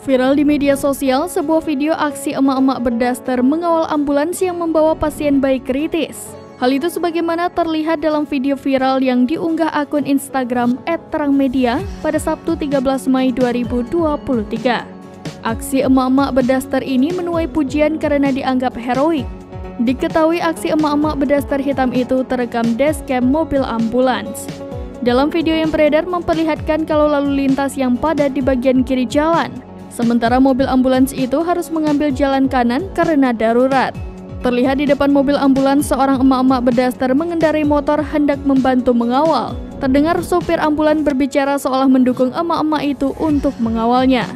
Viral di media sosial, sebuah video aksi emak-emak berdaster mengawal ambulans yang membawa pasien bayi kritis. Hal itu sebagaimana terlihat dalam video viral yang diunggah akun Instagram @terangmedia pada Sabtu 13 Mei 2023. Aksi emak-emak berdaster ini menuai pujian karena dianggap heroik. Diketahui aksi emak-emak berdaster hitam itu terekam dashcam mobil ambulans. Dalam video yang beredar memperlihatkan kalau lalu lintas yang padat di bagian kiri jalan. Sementara mobil ambulans itu harus mengambil jalan kanan karena darurat. Terlihat di depan mobil ambulans seorang emak-emak berdaster mengendarai motor hendak membantu mengawal. Terdengar sopir ambulans berbicara seolah mendukung emak-emak itu untuk mengawalnya.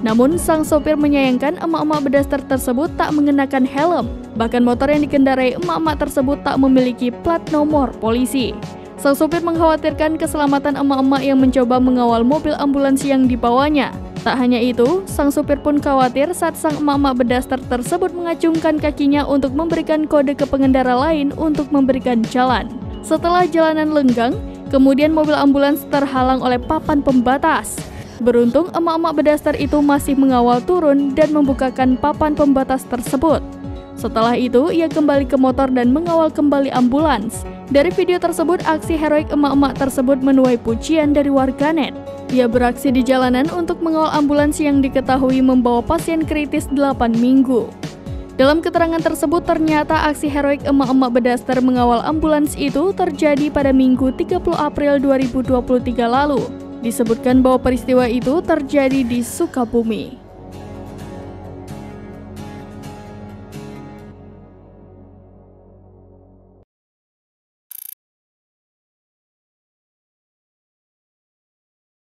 Namun sang sopir menyayangkan emak-emak berdaster tersebut tak mengenakan helm. Bahkan motor yang dikendarai emak-emak tersebut tak memiliki plat nomor polisi. Sang sopir mengkhawatirkan keselamatan emak-emak yang mencoba mengawal mobil ambulans yang dibawanya. Tak hanya itu, sang supir pun khawatir saat sang emak-emak berdaster tersebut mengacungkan kakinya untuk memberikan kode ke pengendara lain untuk memberikan jalan. Setelah jalanan lenggang, kemudian mobil ambulans terhalang oleh papan pembatas. Beruntung emak-emak berdaster itu masih mengawal turun dan membukakan papan pembatas tersebut. Setelah itu, ia kembali ke motor dan mengawal kembali ambulans. Dari video tersebut, aksi heroik emak-emak tersebut menuai pujian dari warganet. Ia beraksi di jalanan untuk mengawal ambulans yang diketahui membawa pasien kritis 8 minggu. Dalam keterangan tersebut, ternyata aksi heroik emak-emak berdaster mengawal ambulans itu terjadi pada Minggu 30 April 2023 lalu. Disebutkan bahwa peristiwa itu terjadi di Sukabumi.